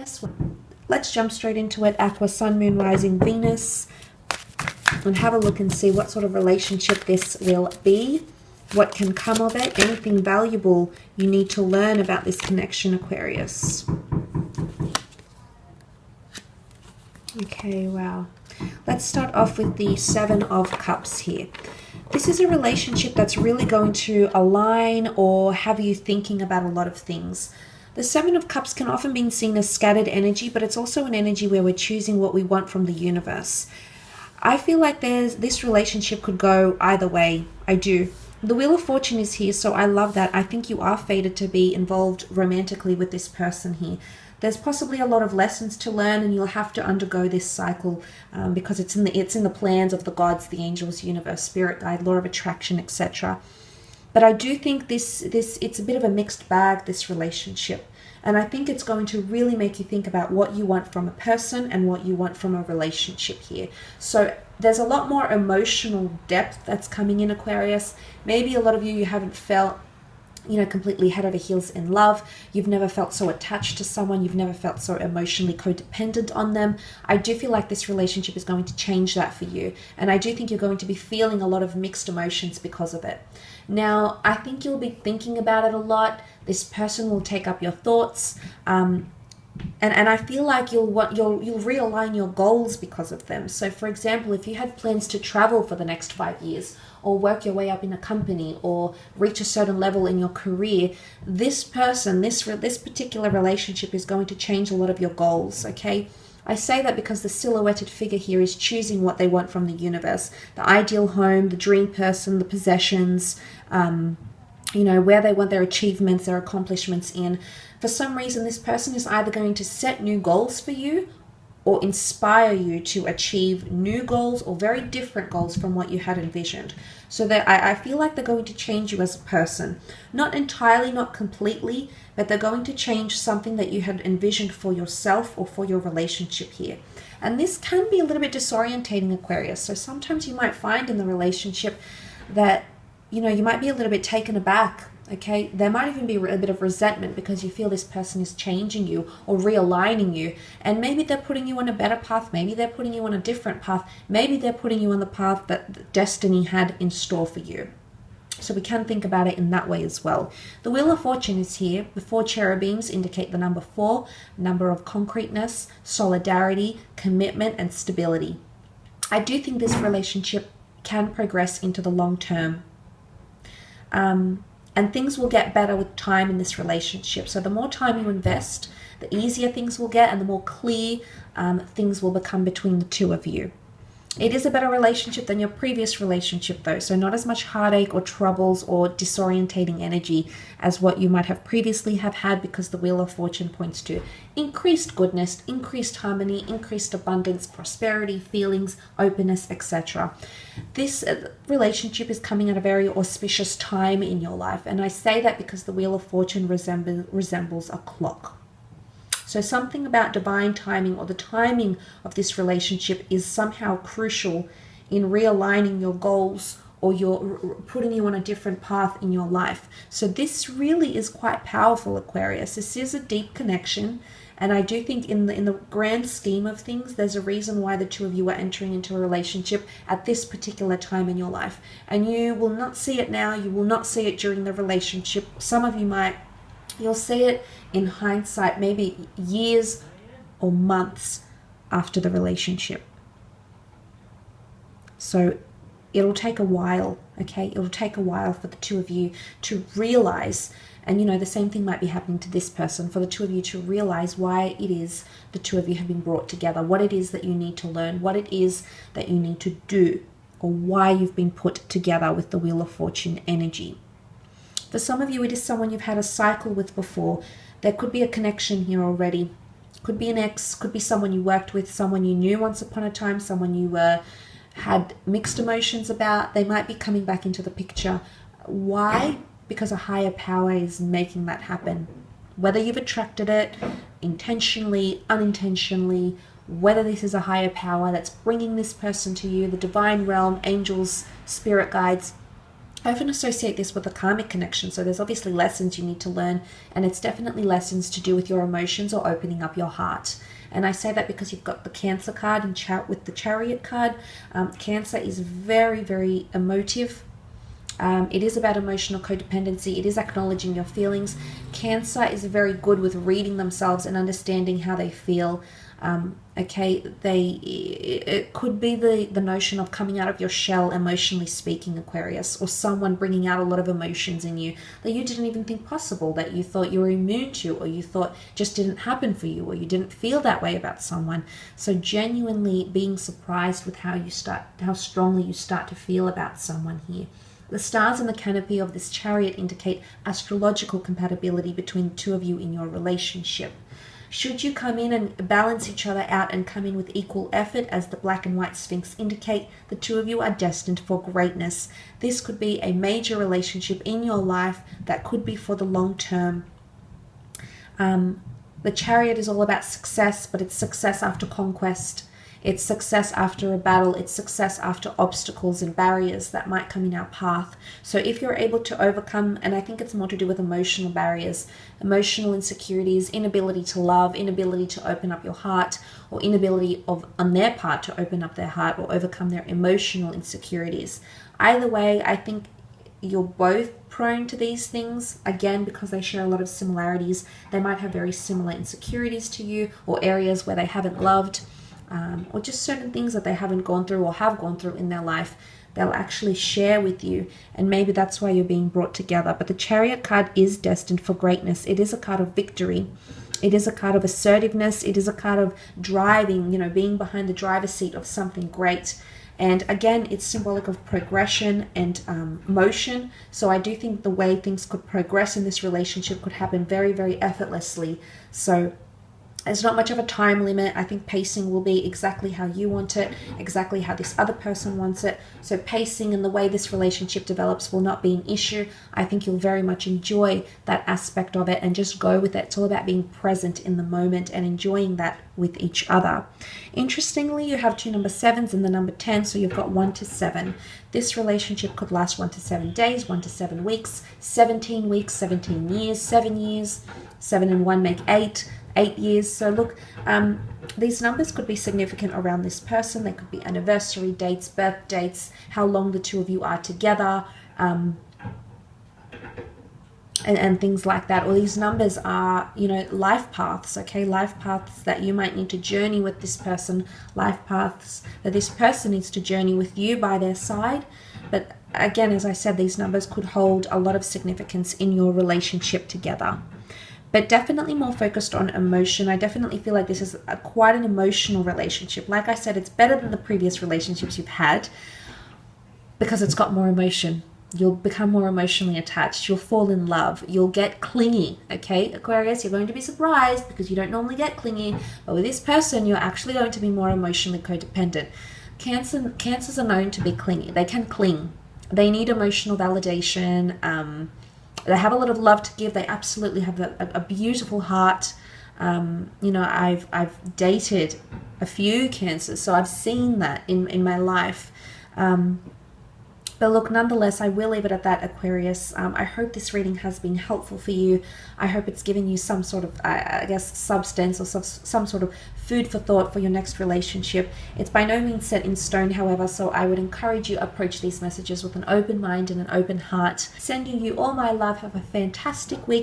Aquarius. Let's jump straight into it. Aqua, Sun, Moon, Rising, Venus. And have a look and see what sort of relationship this will be. What can come of it. Anything valuable you need to learn about this connection, Aquarius. Okay, wow. Let's start off with the Seven of Cups here. This is a relationship that's really going to align or have you thinking about a lot of things. The Seven of Cups can often be seen as scattered energy, but it's also an energy where we're choosing what we want from the universe. I feel like this relationship could go either way. I do. The Wheel of Fortune is here, so I love that. I think you are fated to be involved romantically with this person here. There's possibly a lot of lessons to learn, and you'll have to undergo this cycle because it's in the plans of the gods, the angels, universe, spirit guide, law of attraction, etc. But I do think it's a bit of a mixed bag, this relationship. And I think it's going to really make you think about what you want from a person and what you want from a relationship here. So there's a lot more emotional depth that's coming in, Aquarius. Maybe a lot of you haven't felt, completely head over heels in love. You've never felt so attached to someone. You've never felt so emotionally codependent on them. I do feel like this relationship is going to change that for you. And I do think you're going to be feeling a lot of mixed emotions because of it. Now, I think you'll be thinking about it a lot. This person will take up your thoughts. And I feel like you'll realign your goals because of them. So, for example, if you had plans to travel for the next 5 years, or work your way up in a company, or reach a certain level in your career, this person, this particular relationship is going to change a lot of your goals, okay? I say that because the silhouetted figure here is choosing what they want from the universe. The ideal home, the dream person, the possessions, where they want their achievements, their accomplishments in. For some reason, this person is either going to set new goals for you or inspire you to achieve new goals or very different goals from what you had envisioned. So that I feel like they're going to change you as a person. Not entirely, not completely, but they're going to change something that you had envisioned for yourself or for your relationship here. And this can be a little bit disorientating, Aquarius. So sometimes you might find in the relationship that, you might be a little bit taken aback. Okay, there might even be a bit of resentment because you feel this person is changing you or realigning you, and maybe they're putting you on a better path, maybe they're putting you on a different path, maybe they're putting you on the path that destiny had in store for you. So we can think about it in that way as well. The Wheel of Fortune is here. The 4 cherubims indicate the number 4, number of concreteness, solidarity, commitment, and stability. I do think this relationship can progress into the long term. And things will get better with time in this relationship. So the more time you invest, the easier things will get and the more clear things will become between the two of you. It is a better relationship than your previous relationship though, so not as much heartache or troubles or disorientating energy as what you might have previously have had, because the Wheel of Fortune points to increased goodness, increased harmony, increased abundance, prosperity, feelings, openness, etc. This relationship is coming at a very auspicious time in your life, and I say that because the Wheel of Fortune resembles a clock. So something about divine timing or the timing of this relationship is somehow crucial in realigning your goals or putting you on a different path in your life. So this really is quite powerful, Aquarius. This is a deep connection. And I do think in the grand scheme of things, there's a reason why the two of you are entering into a relationship at this particular time in your life. And you will not see it now. You will not see it during the relationship. Some of you might. You'll see it in hindsight, maybe years or months after the relationship. So it'll take a while, okay? It'll take a while for the two of you to realize, and the same thing might be happening to this person, for the two of you to realize why it is the two of you have been brought together, what it is that you need to learn, what it is that you need to do, or why you've been put together with the Wheel of Fortune energy. For some of you, it is someone you've had a cycle with before. There could be a connection here already. Could be an ex, could be someone you worked with, someone you knew once upon a time, someone you had mixed emotions about. They might be coming back into the picture. Why? Because a higher power is making that happen. Whether you've attracted it intentionally, unintentionally, whether this is a higher power that's bringing this person to you, the divine realm, angels, spirit guides, I often associate this with a karmic connection. So there's obviously lessons you need to learn, and it's definitely lessons to do with your emotions or opening up your heart. And I say that because you've got the Cancer card and with the Chariot card. Cancer is very, very emotive. It is about emotional codependency. It is acknowledging your feelings. Cancer is very good with reading themselves and understanding how they feel. It could be the notion of coming out of your shell, emotionally speaking, Aquarius, or someone bringing out a lot of emotions in you that you didn't even think possible, that you thought you were immune to, or you thought just didn't happen for you, or you didn't feel that way about someone. So genuinely being surprised with how strongly you start to feel about someone here. The stars in the canopy of this Chariot indicate astrological compatibility between the two of you in your relationship. Should you come in and balance each other out and come in with equal effort, as the black and white Sphinx indicate, the two of you are destined for greatness. This could be a major relationship in your life that could be for the long term. The Chariot is all about success, but it's success after conquest. It's success after a battle. It's success after obstacles and barriers that might come in our path. So if you're able to overcome, and I think it's more to do with emotional barriers, emotional insecurities, inability to love, inability to open up your heart, or inability on their part to open up their heart or overcome their emotional insecurities. Either way, I think you're both prone to these things, again, because they share a lot of similarities. They might have very similar insecurities to you, or areas where they haven't loved, or just certain things that they haven't gone through or have gone through in their life. They'll actually share with you, and maybe that's why you're being brought together. But the Chariot card is destined for greatness. It is a card of victory. It is a card of assertiveness. It is a card of driving, being behind the driver's seat of something great. And again, it's symbolic of progression and motion. So I do think the way things could progress in this relationship could happen very, very effortlessly. So there's not much of a time limit. I think pacing will be exactly how you want it, exactly how this other person wants it. So pacing and the way this relationship develops will not be an issue. I think you'll very much enjoy that aspect of it and just go with it. It's all about being present in the moment and enjoying that with each other. Interestingly, you have two number 7s and the number 10, so you've got 1 to 7. This relationship could last 1 to 7 days, 1 to 7 weeks, 17 weeks, 17 years, 7 years, 7 and 1 make 8 years. So look, these numbers could be significant around this person. They could be anniversary dates, birth dates, how long the two of you are together, and things like that. Or these numbers are, life paths, okay? Life paths that you might need to journey with this person, life paths that this person needs to journey with you by their side. But again, as I said, these numbers could hold a lot of significance in your relationship together. But definitely more focused on emotion. I definitely feel like this is quite an emotional relationship. Like I said, it's better than the previous relationships you've had because it's got more emotion. You'll become more emotionally attached. You'll fall in love. You'll get clingy, okay? Aquarius, you're going to be surprised because you don't normally get clingy. But with this person, you're actually going to be more emotionally codependent. Cancers are known to be clingy. They can cling. They need emotional validation. They have a lot of love to give. They absolutely have a beautiful heart. I've dated a few Cancers, so I've seen that in my life. But look, nonetheless, I will leave it at that, Aquarius. I hope this reading has been helpful for you. I hope it's given you some sort of, substance or some sort of food for thought for your next relationship. It's by no means set in stone, however, so I would encourage you to approach these messages with an open mind and an open heart. Sending you all my love. Have a fantastic week.